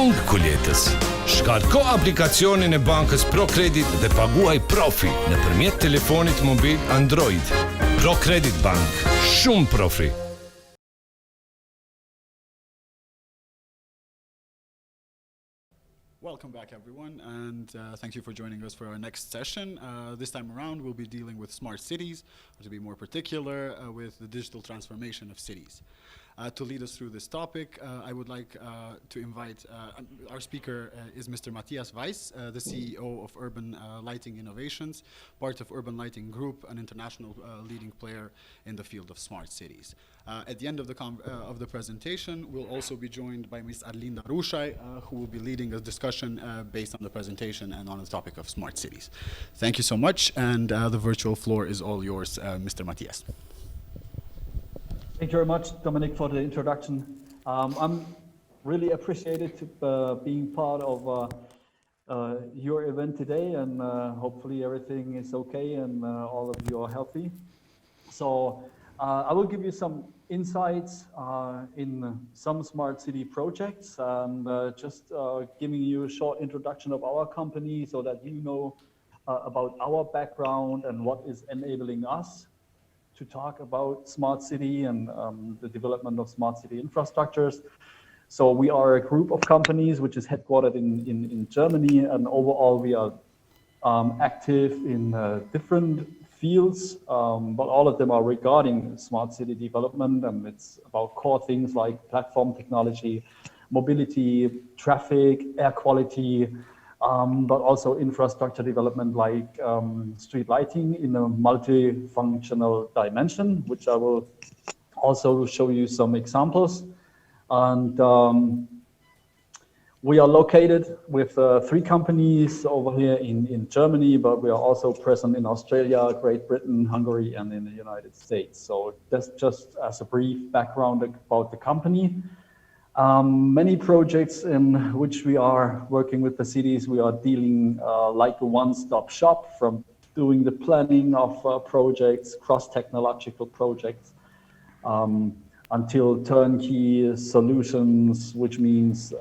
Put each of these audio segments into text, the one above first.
bank kuljetës. Shkarko aplikacionin e bankës ProCredit dhe paguaj profi nëpërmjet telefonit mobil Android. ProCredit Bank, shumë profi. Welcome back, everyone, and thank you for joining us for our next session. This time around, we'll be dealing with smart cities, or to be more particular, with the digital transformation of cities. To lead us through this topic, I would like to invite, our speaker is Mr. Matthias Weis, the CEO of Urban Lighting Innovations, part of Urban Lighting Group, an international leading player in the field of smart cities. At the end of the presentation, we'll also be joined by Ms. Arlinda Rushaj, who will be leading a discussion based on the presentation and on the topic of smart cities. Thank you so much, and the virtual floor is all yours, Mr. Matthias. Thank you very much, Dominic, for the introduction. I'm really appreciated to being part of your event today, and hopefully everything is okay and all of you are healthy. So I will give you some insights in some smart city projects, and just giving you a short introduction of our company so that you know about our background and what is enabling us to talk about smart city and the development of smart city infrastructures. So we are a group of companies which is headquartered in Germany, and overall we are active in different fields, but all of them are regarding smart city development, and it's about core things like platform technology, mobility, traffic, air quality, but also infrastructure development like street lighting in a multifunctional dimension, which I will also show you some examples. And we are located with 3 companies over here in Germany, but we are also present in Australia, Great Britain, Hungary, and in the United States. So that's just as a brief background about the company. Many projects in which we are working with the cities, we are dealing like a one-stop shop, from doing the planning of projects, cross-technological projects, until turnkey solutions, which means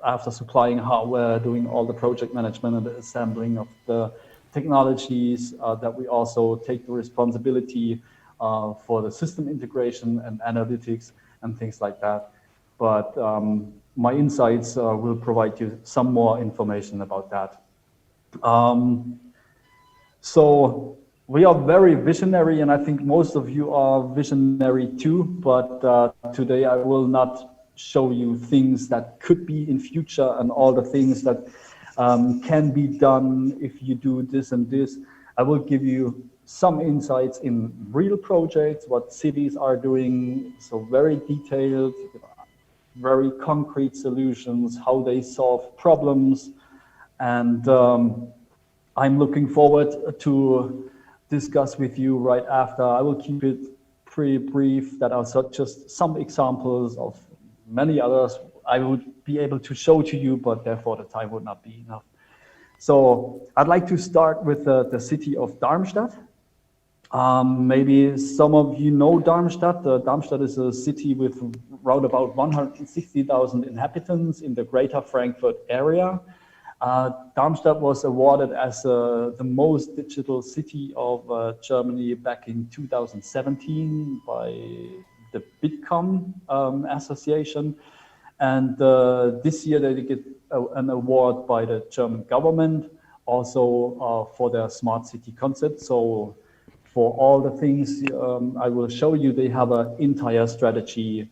after supplying hardware, doing all the project management and the assembling of the technologies, that we also take the responsibility for the system integration and analytics and things like that. But my insights will provide you some more information about that. So we are very visionary, and I think most of you are visionary too, but today I will not show you things that could be in future and all the things that can be done if you do this and this. I will give you some insights in real projects, what cities are doing, so very detailed, very concrete solutions, how they solve problems. And I'm looking forward to discuss with you right after. I will keep it pretty brief. That are just some examples of many others I would be able to show to you, but therefore the time would not be enough. So I'd like to start with the city of Darmstadt. Maybe some of you know Darmstadt. Darmstadt is a city with around about 160,000 inhabitants in the greater Frankfurt area. Darmstadt was awarded as the most digital city of Germany back in 2017 by the Bitkom Association. And this year they get an award by the German government also for their smart city concept. So for all the things I will show you, they have an entire strategy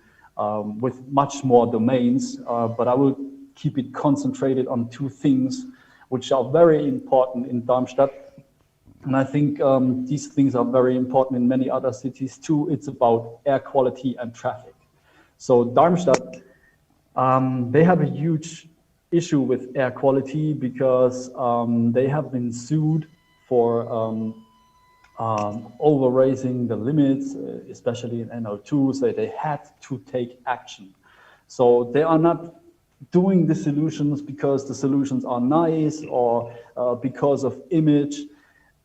with much more domains, but I will keep it concentrated on 2 things which are very important in Darmstadt. And I think these things are very important in many other cities too. It's about air quality and traffic. So Darmstadt, they have a huge issue with air quality because they have been sued for over raising the limits, especially in NO2, so they had to take action. So they are not doing the solutions because the solutions are nice or because of image.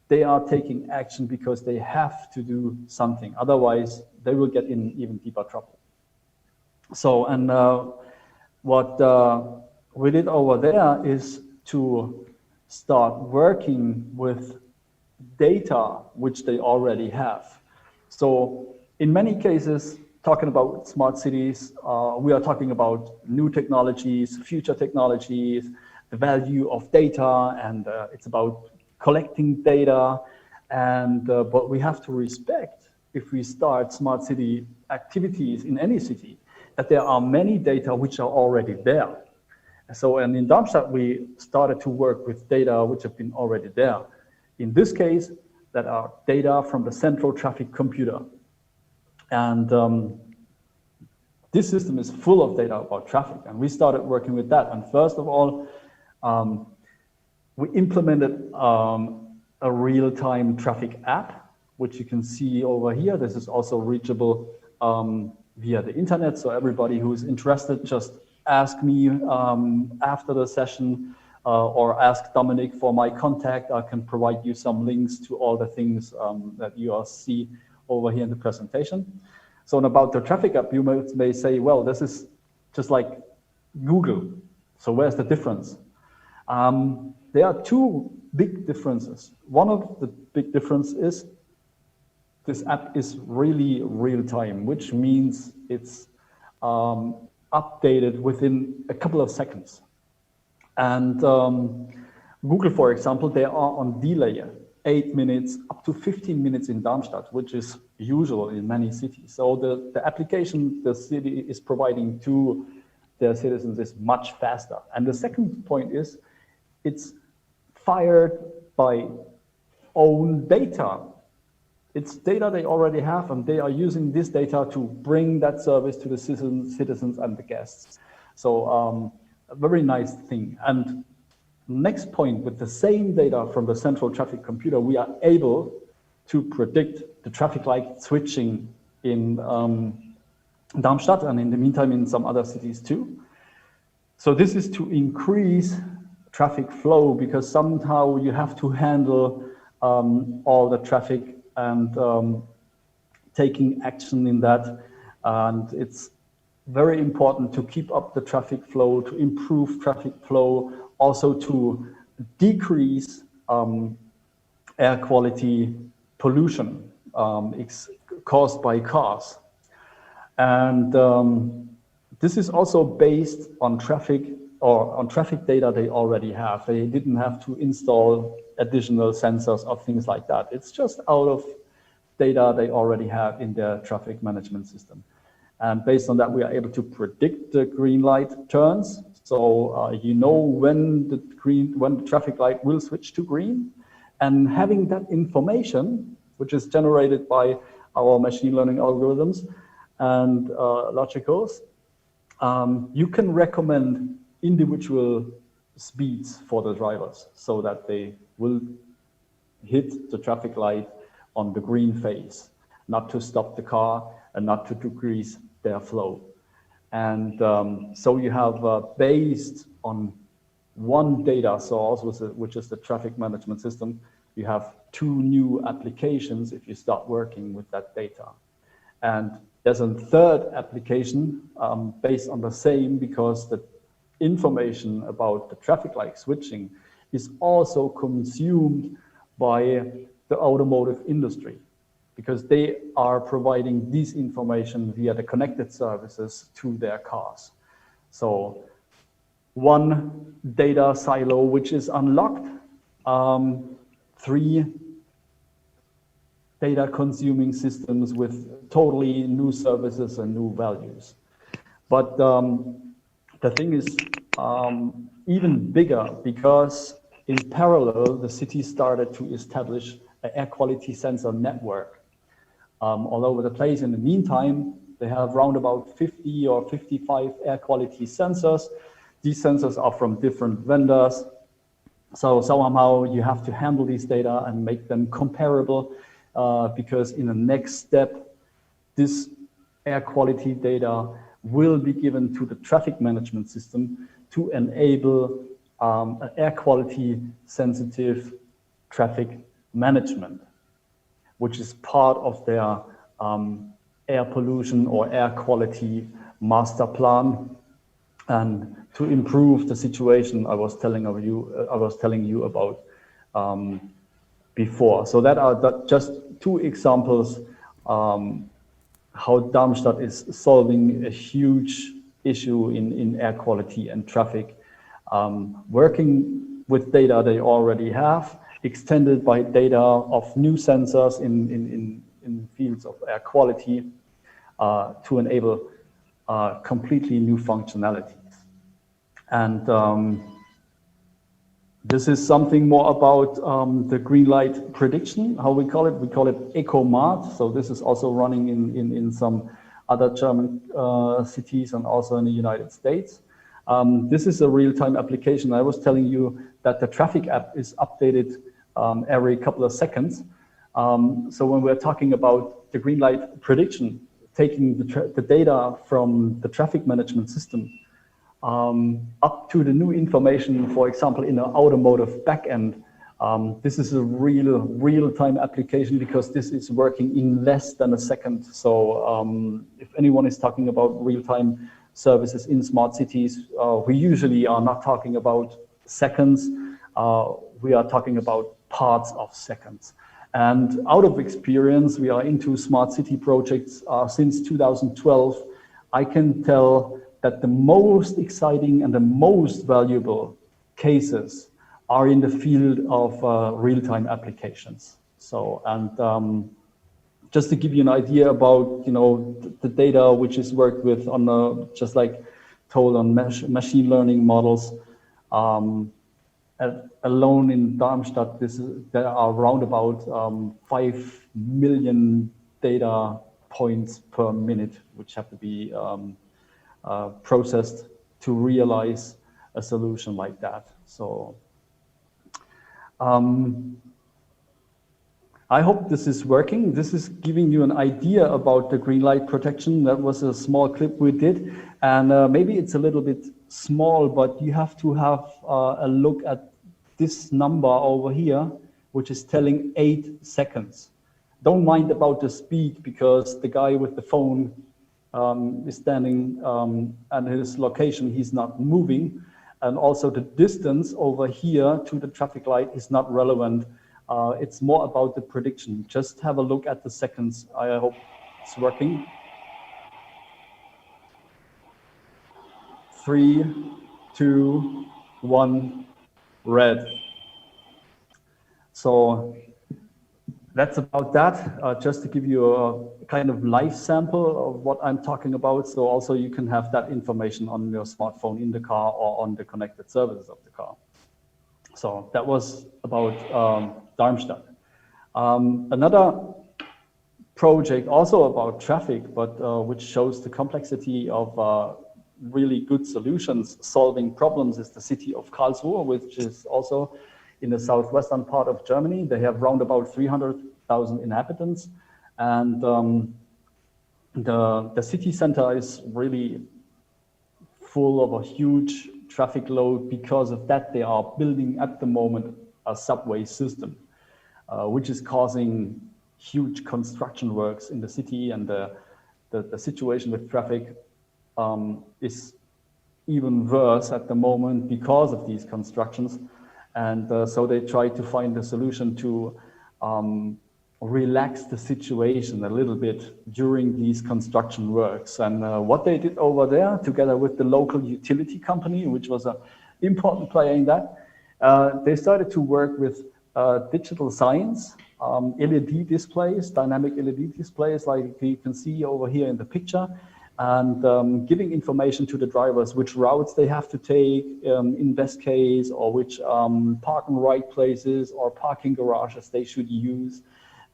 They are taking action because they have to do something. Otherwise, they will get in even deeper trouble. So, and What we did over there is to start working with data which they already have. So in many cases, talking about smart cities, we are talking about new technologies, future technologies, the value of data, and it's about collecting data. And but we have to respect, if we start smart city activities in any city, that there are many data which are already there. So, and in Darmstadt, we started to work with data which have been already there. In this case, that are data from the central traffic computer. And this system is full of data about traffic, and we started working with that. And first of all, we implemented a real-time traffic app, which you can see over here. This is also reachable via the internet, so everybody who's interested, just ask me after the session or ask Dominic for my contact. I can provide you some links to all the things that you all see over here in the presentation. So about the traffic app, you may say, well, this is just like Google. So where's the difference? There are two big differences. One of the big differences is this app is really real time, which means it's updated within a couple of seconds. And Google, for example, they are on delay, 8 minutes, up to 15 minutes in Darmstadt, which is usual in many cities. So the application the city is providing to their citizens is much faster. And the second point is it's fired by own data. It's data they already have, and they are using this data to bring that service to the citizens and the guests. So a very nice thing. And next point, with the same data from the central traffic computer, we are able to predict the traffic light switching in Darmstadt, and in the meantime in some other cities too. So this is to increase traffic flow, because somehow you have to handle all the traffic and taking action in that. And it's very important to keep up the traffic flow, to improve traffic flow, also to decrease air quality pollution caused by cars. And this is also based on traffic data they already have. They didn't have to install additional sensors or things like that. It's just out of data they already have in their traffic management system. And based on that, we are able to predict the green light turns. So you know when the traffic light will switch to green. And having that information, which is generated by our machine learning algorithms and logicals, you can recommend individual speeds for the drivers so that they will hit the traffic light on the green phase, not to stop the car and not to decrease their flow. And so you have, based on one data source, which is the traffic management system, you have two new applications if you start working with that data. And there's a third application based on the same, because the information about the traffic light switching is also consumed by the automotive industry, because they are providing this information via the connected services to their cars. So one data silo which is unlocked, 3 data consuming systems with totally new services and new values. But the thing is even bigger, because in parallel, the city started to establish an air quality sensor network all over the place. In the meantime, they have around about 50 or 55 air quality sensors. These sensors are from different vendors. So somehow you have to handle these data and make them comparable, because in the next step, this air quality data will be given to the traffic management system to enable an air quality sensitive traffic management, which is part of their air pollution or air quality master plan. and to improve the situation I was telling you about before. So that are just two examples how Darmstadt is solving a huge issue in air quality and traffic, working with data they already have, extended by data of new sensors in fields of air quality to enable completely new functionalities. And this is something more about the green light prediction, how we call it. We call it EcoMart. So this is also running in some other German cities and also in the United States. This is a real-time application. I was telling you that the traffic app is updated every couple of seconds. So when we're talking about the green light prediction, taking the data from the traffic management system up to the new information, for example, in an automotive backend. This is a real-time application because this is working in less than a second. So if anyone is talking about real-time services in smart cities, we usually are not talking about seconds. We are talking about parts of seconds. And out of experience, we are into smart city projects since 2012. I can tell that the most exciting and the most valuable cases are in the field of real-time applications. So, and just to give you an idea about, the data which is worked with on, just like told on machine learning models, alone in Darmstadt, there are around about 5 million data points per minute, which have to be processed to realize a solution like that. So I hope this is working. This is giving you an idea about the green light protection. That was a small clip we did. And maybe it's a little bit small, but you have to have a look at this number over here, which is telling 8 seconds. Don't mind about the speed, because the guy with the phone is standing at his location, he's not moving. And also the distance over here to the traffic light is not relevant. It's more about the prediction. Just have a look at the seconds. I hope it's working. 3, 2, 1, red. So that's about that, just to give you a kind of live sample of what I'm talking about. So also you can have that information on your smartphone in the car or on the connected services of the car. So that was about Darmstadt. Another project also about traffic, but which shows the complexity of really good solutions solving problems, is the city of Karlsruhe, which is also in the southwestern part of Germany. They have round about 300,000 inhabitants, and the city center is really full of a huge traffic load. Because of that, they are building at the moment a subway system, which is causing huge construction works in the city, and the situation with traffic is even worse at the moment because of these constructions. And so they try to find a solution to relax the situation a little bit during these construction works. And what they did over there, together with the local utility company, which was an important player in that, they started to work with digital signs, LED displays, dynamic LED displays, like you can see over here in the picture, and giving information to the drivers which routes they have to take in best case, or which park and ride places or parking garages they should use.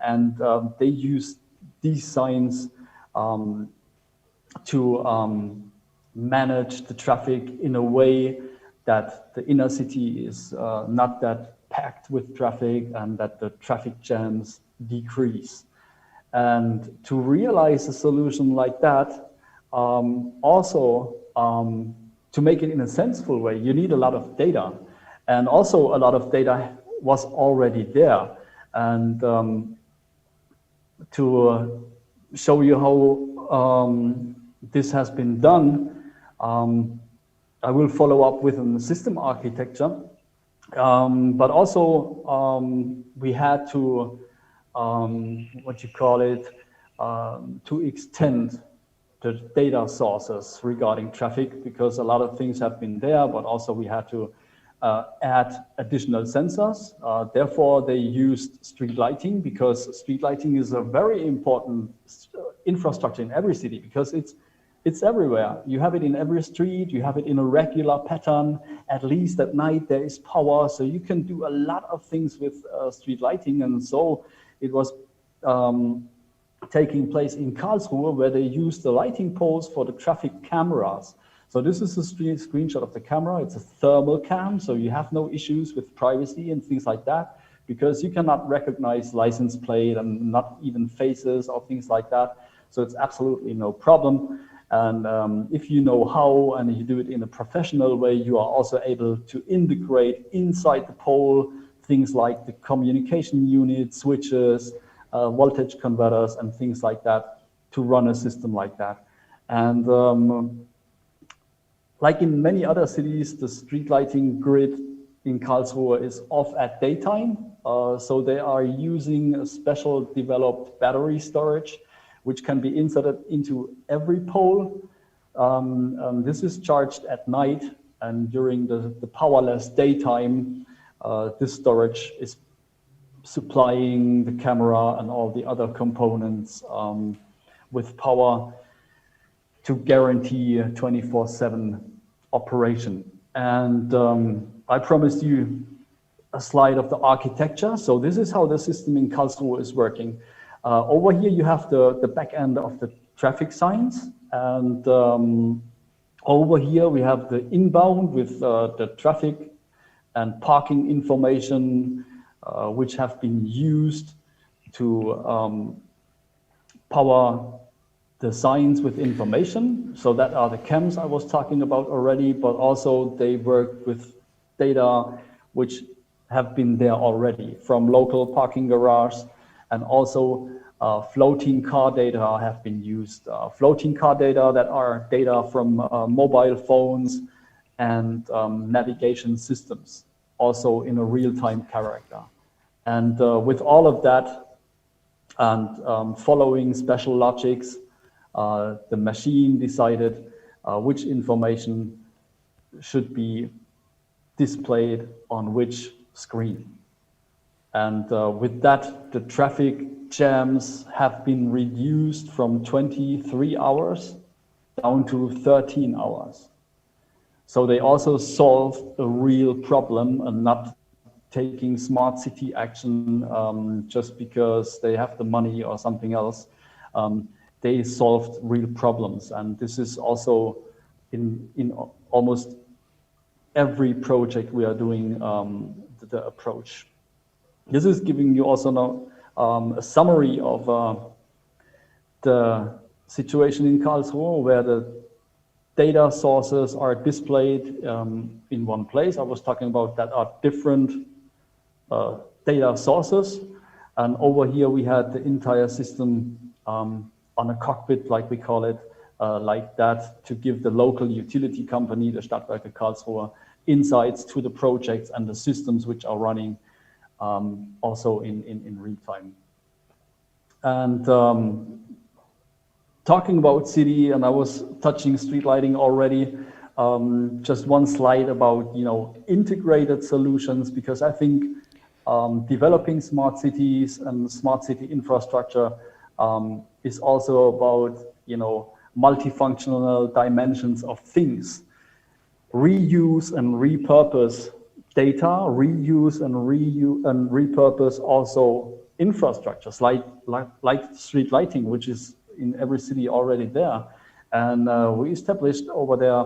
And they use these signs to manage the traffic in a way that the inner city is not that packed with traffic, and that the traffic jams decrease. And to realize a solution like that, also to make it in a sensible way, you need a lot of data. And also a lot of data was already there. And to show you how this has been done, I will follow up with a system architecture, but also we had to, to extend the data sources regarding traffic, because a lot of things have been there, but also we had to add additional sensors. Therefore, they used street lighting, because street lighting is a very important infrastructure in every city, because it's everywhere. You have it in every street, you have it in a regular pattern, at least at night there is power, so you can do a lot of things with street lighting. And so it was taking place in Karlsruhe, where they used the lighting poles for the traffic cameras. So this is a screenshot of the camera. It's a thermal cam, so you have no issues with privacy and things like that, because you cannot recognize license plate and not even faces or things like that. So it's absolutely no problem. And if you know how, and you do it in a professional way, you are also able to integrate inside the pole things like the communication unit, switches, voltage converters, and things like that to run a system like that. And like in many other cities, the street lighting grid in Karlsruhe is off at daytime. So they are using a special developed battery storage, which can be inserted into every pole. This is charged at night, and during the powerless daytime, this storage is supplying the camera and all the other components with power to guarantee 24/7 operation. And I promised you a slide of the architecture. So this is how the system in Karlsruhe is working. Over here you have the back end of the traffic signs, and over here we have the inbound with the traffic and parking information, which have been used to power the signs with information. So that are the cams I was talking about already, but also they work with data which have been there already from local parking garage, and also floating car data have been used. Floating car data that are data from mobile phones and navigation systems, also in a real-time character. And with all of that, and following special logics, the machine decided which information should be displayed on which screen. And with that, the traffic jams have been reduced from 23 hours down to 13 hours. So they also solved a real problem and not taking smart city action just because they have the money or something else. They solved real problems. And this is also in almost every project we are doing the approach. This is giving you also now a summary of the situation in Karlsruhe, where the data sources are displayed in one place. I was talking about that are different data sources. And over here we had the entire system on a cockpit, like we call it, like that, to give the local utility company, the Stadtwerke Karlsruhe, insights to the projects and the systems which are running also in real time. And talking about city, and I was touching street lighting already, just one slide about integrated solutions, because I think developing smart cities and smart city infrastructure is also about multifunctional dimensions of things. Reuse and repurpose data, reuse and repurpose also infrastructures like street lighting, which is in every city already there. And we established over there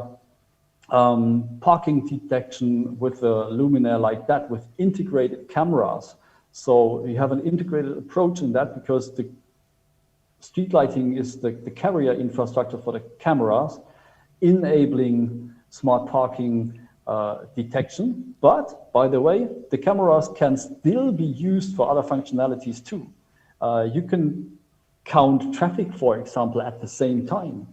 parking detection with a luminaire like that, with integrated cameras. So you have an integrated approach in that, because the street lighting is the carrier infrastructure for the cameras, enabling smart parking detection. But by the way, the cameras can still be used for other functionalities too. You can count traffic, for example, at the same time.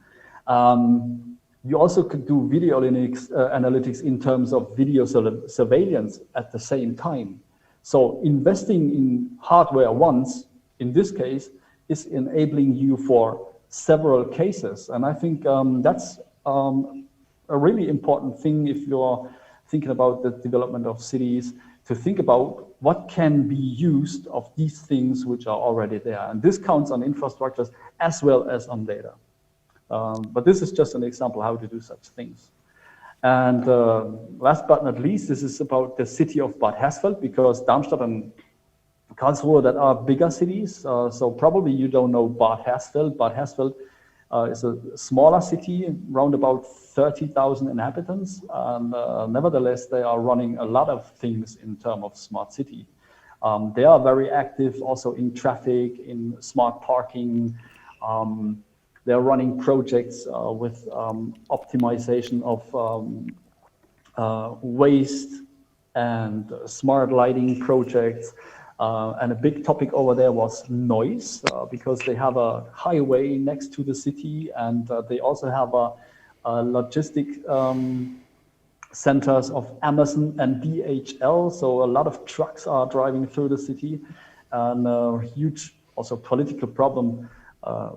You also could do video analytics in terms of video surveillance at the same time. So investing in hardware once, in this case, is enabling you for several cases. And I think that's a really important thing if you're thinking about the development of cities, to think about what can be used of these things which are already there. And this counts on infrastructures as well as on data. But this is just an example how to do such things. And last but not least, this is about the city of Bad Hersfeld, because Darmstadt and Karlsruhe, that are bigger cities. So probably you don't know Bad Hersfeld. Bad Hersfeld is a smaller city, around about 30,000 inhabitants. And nevertheless, they are running a lot of things in terms of smart city. They are very active also in traffic, in smart parking. They're running projects with optimization of waste and smart lighting projects. And a big topic over there was noise, because they have a highway next to the city, and they also have a logistic centers of Amazon and DHL. So a lot of trucks are driving through the city, and a huge also political problem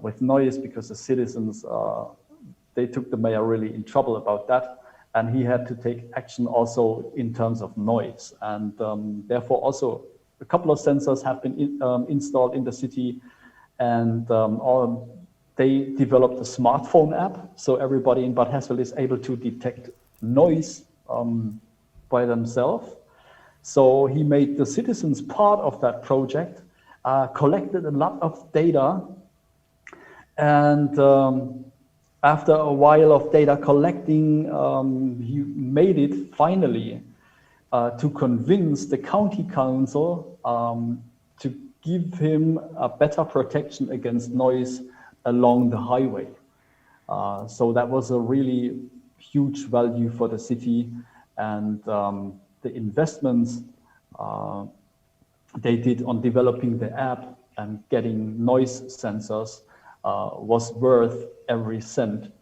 with noise, because the citizens, they took the mayor really in trouble about that. And he had to take action also in terms of noise. And therefore also a couple of sensors have been installed in the city, and they developed a smartphone app. So everybody in Bad Hersfeld is able to detect noise by themselves. So he made the citizens part of that project, collected a lot of data, and after a while of data collecting, he made it finally to convince the county council to give him a better protection against noise along the highway. So that was a really huge value for the city, and the investments they did on developing the app and getting noise sensors was worth every cent,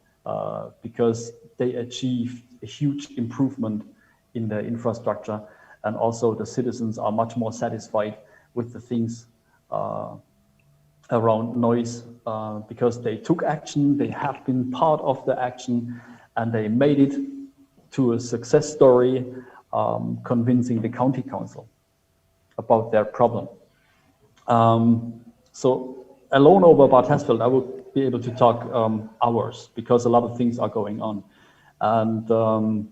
because they achieved a huge improvement in their infrastructure, and also the citizens are much more satisfied with the things around noise, because they took action, they have been part of the action, and they made it to a success story, convincing the county council about their problem. So alone over Bad Hersfeld, I would be able to talk hours, because a lot of things are going on. And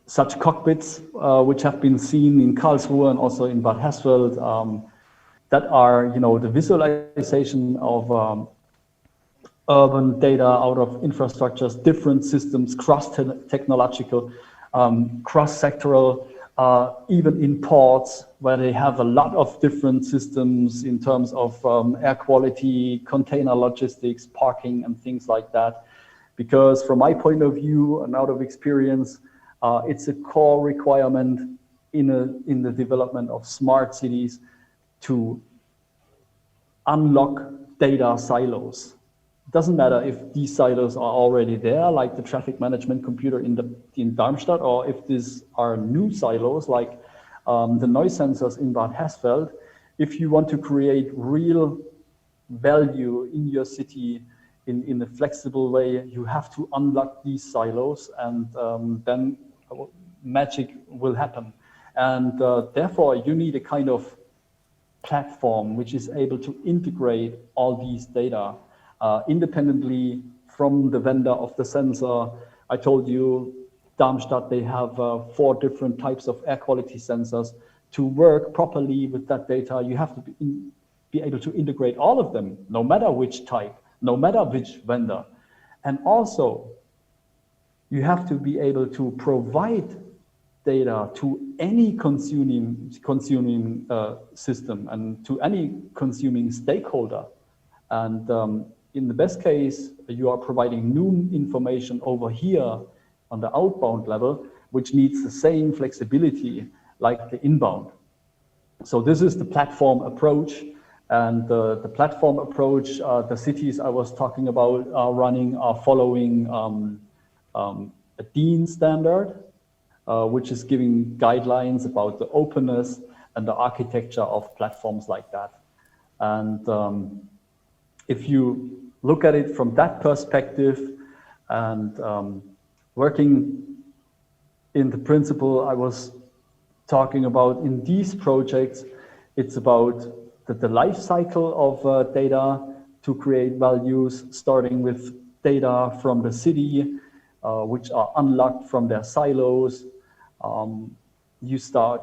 such cockpits, which have been seen in Karlsruhe and also in Bad Hersfeld, that are, the visualization of urban data out of infrastructures, different systems, cross-technological, cross-sectoral, even in ports, where they have a lot of different systems in terms of air quality, container logistics, parking, and things like that. Because from my point of view and out of experience, it's a core requirement in the development of smart cities to unlock data silos. It doesn't matter if these silos are already there, like the traffic management computer in Darmstadt, or if these are new silos, like the noise sensors in Bad Hersfeld. If you want to create real value in your city in a flexible way, you have to unlock these silos, and then magic will happen. And therefore, you need a kind of platform which is able to integrate all these data independently from the vendor of the sensor. I told you, Darmstadt, they have 4 different types of air quality sensors. To work properly with that data, you have to be able to integrate all of them, no matter which type, no matter which vendor. And also, you have to be able to provide data to any consuming system and to any consuming stakeholder. And in the best case, you are providing new information over here on the outbound level, which needs the same flexibility like the inbound. So this is the platform approach, And the platform approach, the cities I was talking about are following a DIN standard, which is giving guidelines about the openness and the architecture of platforms like that. And if you look at it from that perspective and working in the principle I was talking about in these projects, it's about the life cycle of data to create values, starting with data from the city, which are unlocked from their silos. You start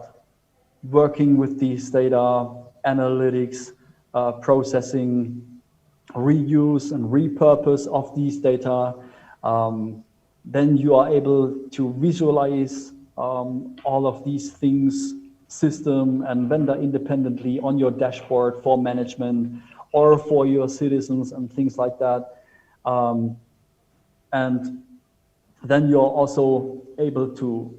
working with these data, analytics, processing, reuse and repurpose of these data. Then you are able to visualize all of these things system and vendor independently on your dashboard for management or for your citizens and things like that. And then you're also able to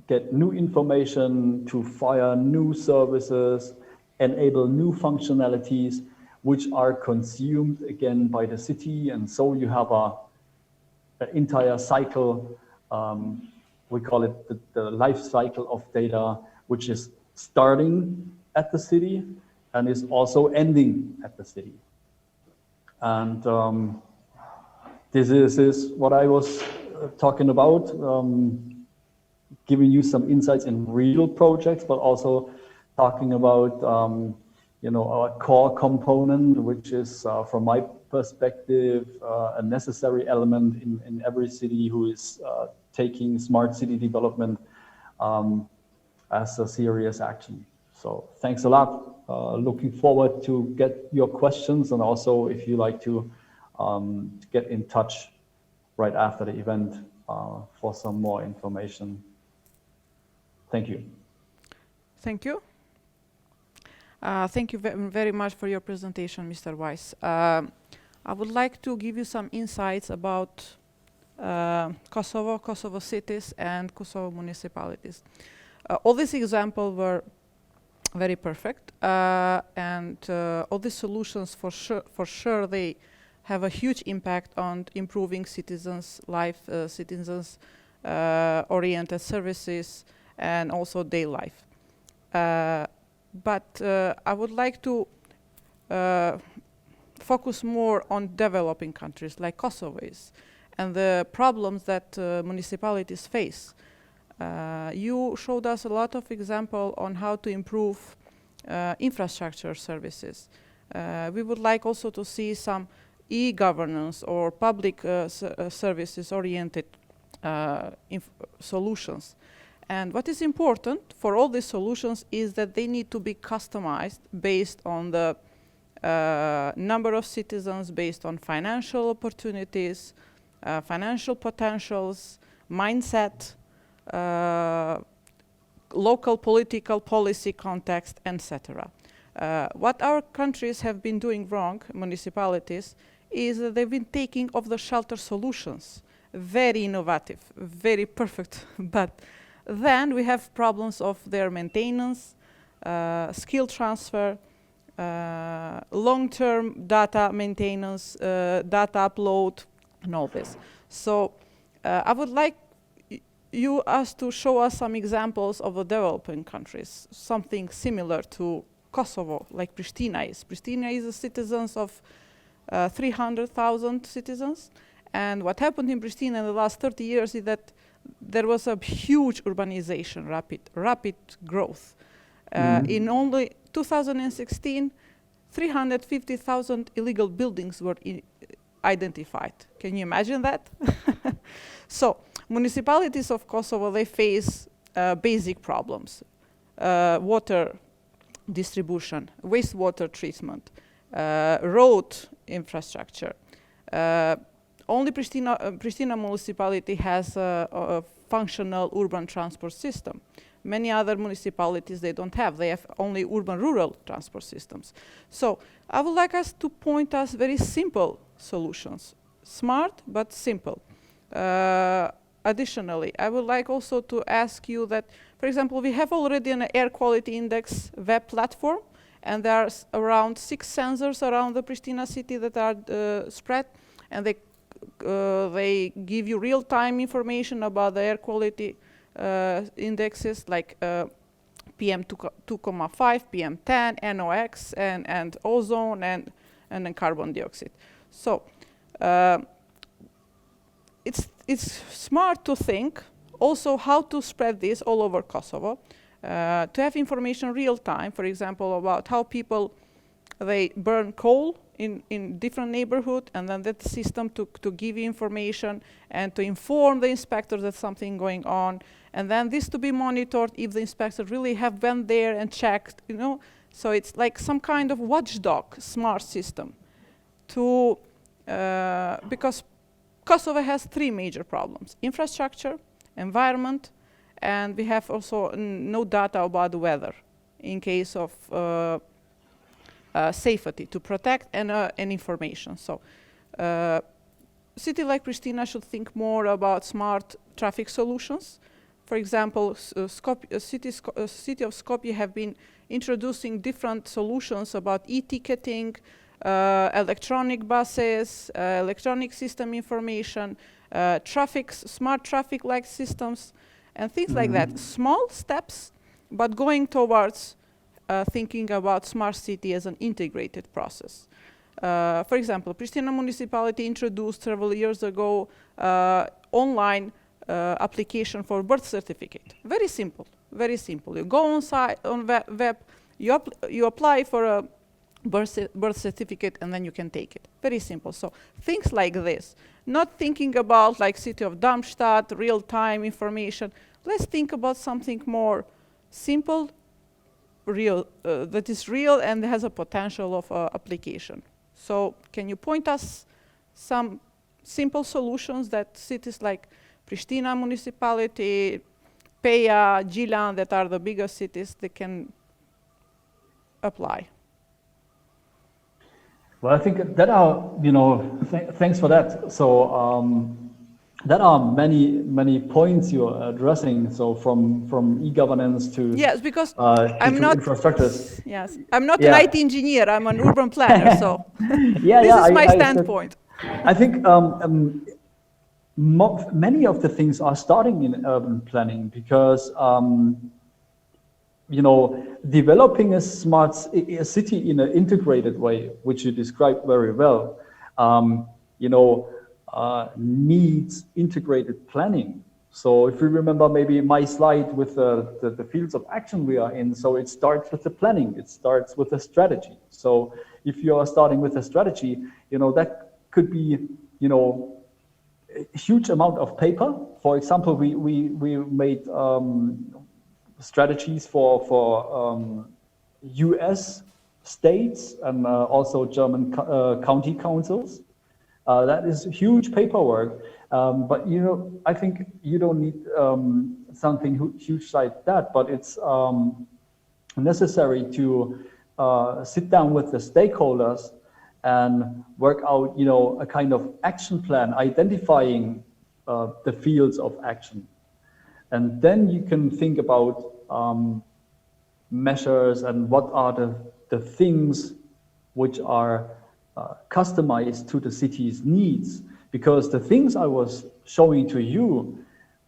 get new information, to fire new services, enable new functionalities, which are consumed again by the city. And so you have an entire cycle. We call it the life cycle of data, which is starting at the city and is also ending at the city. And this is what I was talking about, giving you some insights in real projects, but also talking about our core component, which is, from my perspective, a necessary element in every city who is taking smart city development as a serious action. So thanks a lot. Looking forward to get your questions, and also if you like to get in touch right after the event for some more information. Thank you. Thank you. Thank you very much for your presentation, Mr. Weis. I would like to give you some insights about Kosovo cities, and Kosovo municipalities. All these examples were very perfect, and all these solutions for sure they have a huge impact on improving citizens' life, citizens' oriented services, and also their life. But I would like to focus more on developing countries like Kosovo is, and the problems that municipalities face. You showed us a lot of examples on how to improve infrastructure services. We would like also to see some e-governance or public services oriented solutions. And what is important for all these solutions is that they need to be customized based on the number of citizens, based on financial opportunities, financial potentials, mindset, local political policy context, etc. What our countries have been doing wrong, municipalities, is that they've been taking off-the-shelter solutions. Very innovative, very perfect, but then we have problems of their maintenance, skill transfer, long-term data maintenance, data upload, and all this. So I would like us to show us some examples of the developing countries, something similar to Kosovo, like Pristina is. Pristina is the citizens of 300,000 citizens. And what happened in Pristina in the last 30 years is that there was a huge urbanization, rapid growth. In only 2016, 350,000 illegal buildings were identified. Can you imagine that? So municipalities of Kosovo, they face basic problems. Water distribution, wastewater treatment, road infrastructure. Only Pristina municipality has a functional urban transport system. Many other municipalities, they don't have. They have only urban-rural transport systems. So I would like us to point us very simple solutions. Smart, but simple. Additionally, I would like also to ask you that, for example, we have already an air quality index web platform, and there are around 6 sensors around the Pristina city that are spread, and they give you real-time information about the air quality indexes like PM 2.5, PM 10, NOx, and ozone, and then carbon dioxide. So it's smart to think also how to spread this all over Kosovo, to have information real time, for example, about how people, they burn coal in different neighborhood, and then that system to give you information and to inform the inspectors that something going on, and then this to be monitored if the inspectors really have went there and checked, you know. So it's like some kind of watchdog smart system to, because Kosovo has 3 major problems: infrastructure, environment, and we have also no data about the weather in case of safety to protect and information. So city like Pristina should think more about smart traffic solutions. For example, city of Skopje have been introducing different solutions about e-ticketing, electronic buses, electronic system information, smart traffic light systems, and things like that. Small steps, but going towards thinking about smart city as an integrated process. For example, Pristina municipality introduced several years ago online application for birth certificate. Very simple, very simple. You go on web, you apply for a birth certificate, and then you can take it. Very simple. So things like this, not thinking about like city of Darmstadt, real-time information. Let's think about something more simple, real, that is real and has a potential of application. So can you point us some simple solutions that cities like Pristina municipality, Peja, Gjilan, that are the biggest cities, that can apply? Well, I think that are, thanks for that. So that are many points you're addressing. So from e-governance to yes, because I'm not infrastructures. Yes, I'm not an IT engineer. I'm an urban planner. So this is my standpoint. I think many of the things are starting in urban planning because developing a smart city in an integrated way, which you described very well, needs integrated planning. So if you remember maybe my slide with the fields of action we are in, so it starts with the planning, it starts with the strategy. So if you are starting with a strategy, that could be, a huge amount of paper. For example, we made strategies for US states and also German county councils. That is huge paperwork, but I think you don't need something huge like that, but it's necessary to sit down with the stakeholders and work out, a kind of action plan, identifying the fields of action. And then you can think about measures and what are the things which are customized to the city's needs. Because the things I was showing to you,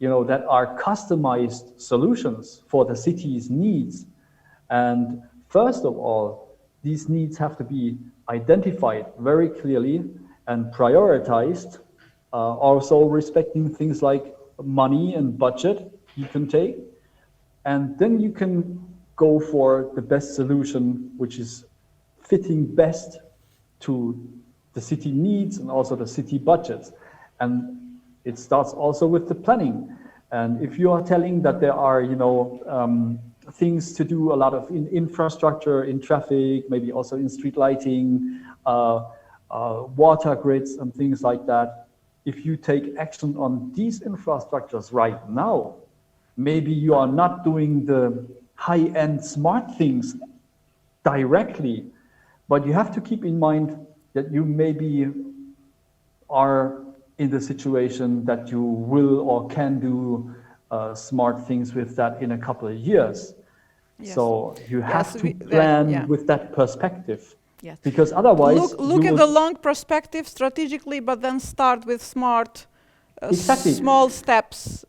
that are customized solutions for the city's needs. And first of all, these needs have to be identified very clearly and prioritized, also respecting things like money and budget you can take. And then you can go for the best solution, which is fitting best to the city needs and also the city budgets. And it starts also with the planning. And if you are telling that there are, things to do, a lot of infrastructure, in traffic, maybe also in street lighting, water grids and things like that, if you take action on these infrastructures right now, maybe you are not doing the high-end smart things directly, but you have to keep in mind that you maybe are in the situation that you will or can do smart things with that in a couple of years. Yes. So you have Yes, to plan yeah. with that perspective. Yes. Because otherwise, Look you at will the long perspective strategically, but then start with smart, Exactly. small steps.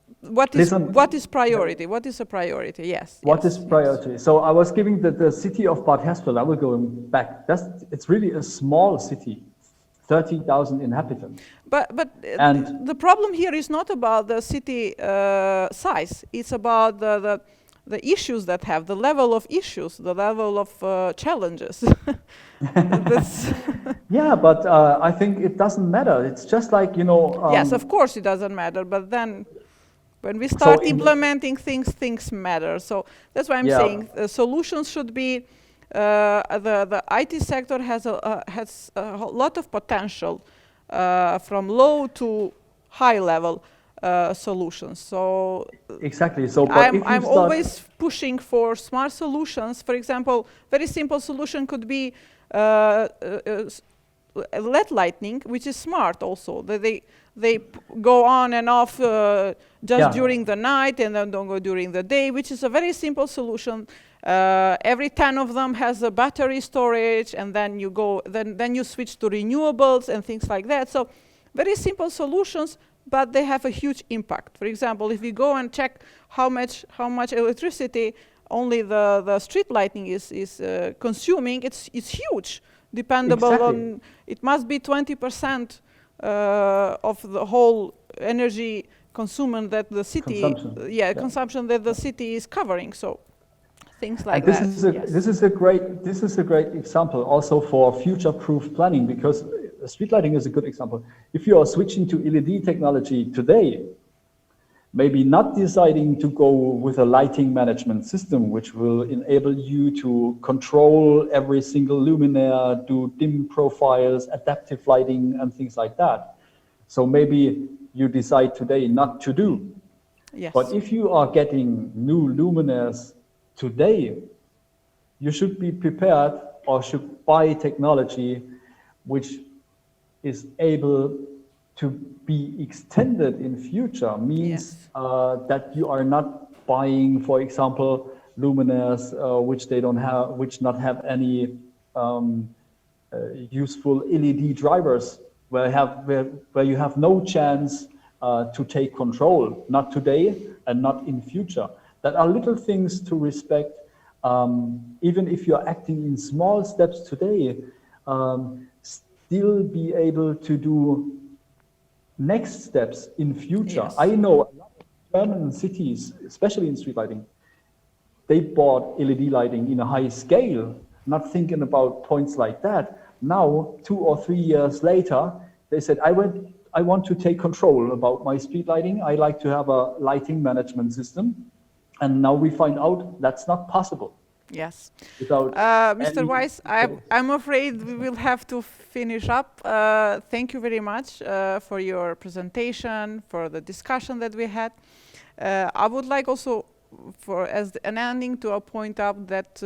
Listen, What is priority? What is a priority? Yes. what yes, is priority? So I was giving the city of Bad Hersfeld, I will go back. It's really a small city, 30,000 inhabitants. But And the problem here is not about the city size. It's about the issues that have the level of issues, the level of challenges. That's yeah, but I think it doesn't matter. It's just like, yes, of course it doesn't matter. But then when we so start implementing things, things matter. So that's why I'm yeah, saying solutions should be. The IT sector has a lot of potential from low to high level solutions. So exactly. So, but if you I'm start, always pushing for smart solutions. For example, very simple solution could be LED lighting, which is smart also. They go on and off just Yeah. during the night and then don't go during the day, which is a very simple solution. Every 10 of them has a battery storage, and then you go, then you switch to renewables and things like that. So very simple solutions, but they have a huge impact. For example, if we go and check how much electricity only the street lighting is consuming, it's huge. Dependable Exactly. on, it must be 20% of the whole energy consumption that the city, Consumption. consumption that the city is covering. So things like And this that. is a yes. this is a great example also for future-proof planning, because street lighting is a good example. If you are switching to LED technology today, maybe not deciding to go with a lighting management system, which will enable you to control every single luminaire, do dim profiles, adaptive lighting, and things like that. So maybe you decide today not to do. Yes. But if you are getting new luminaires today, you should be prepared or should buy technology which is able to be extended in future. Means Yes. that you are not buying, for example, luminaires which they don't have, which not have any useful LED drivers, where you have no chance to take control, not today and not in future. That are little things to respect. Even if you're acting in small steps today, still be able to do next steps in future. Yes. I know a lot of German cities, especially in street lighting, they bought LED lighting in a high scale, not thinking about points like that. Now, 2 or 3 years later, they said, I want to take control about my street lighting. I like to have a lighting management system. And now we find out that's not possible. Yes. Without Mr. any Weis, I'm afraid we will have to finish up. Thank you very much for your presentation, for the discussion that we had. I would like also, as an ending, to point out that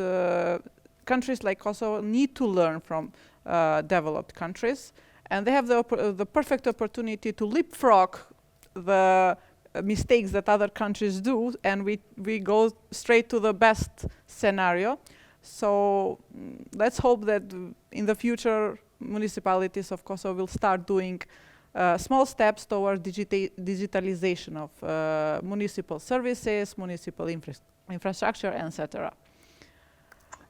countries like Kosovo need to learn from developed countries, and they have the perfect opportunity to leapfrog the mistakes that other countries do, and we go straight to the best scenario. So let's hope that in the future municipalities of Kosovo will start doing small steps toward digitalization of municipal services, municipal infrastructure, etc.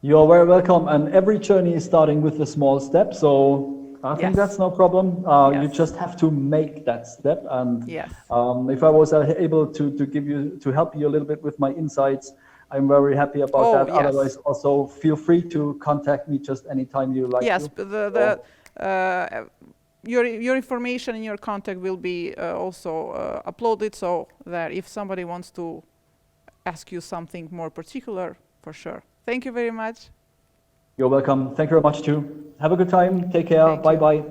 You are very welcome, and every journey is starting with a small step, so I think that's no problem. You just have to make that step, and if I was able to help you a little bit with my insights, I'm very happy about that. Otherwise, also feel free to contact me just anytime you like to. Your information and your contact will be also uploaded, so that if somebody wants to ask you something more particular, for sure. Thank you very much. You're welcome. Thank you very much too. Have a good time. Take care. Bye-bye.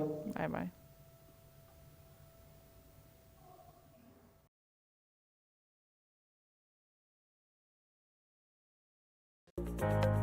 Bye-bye.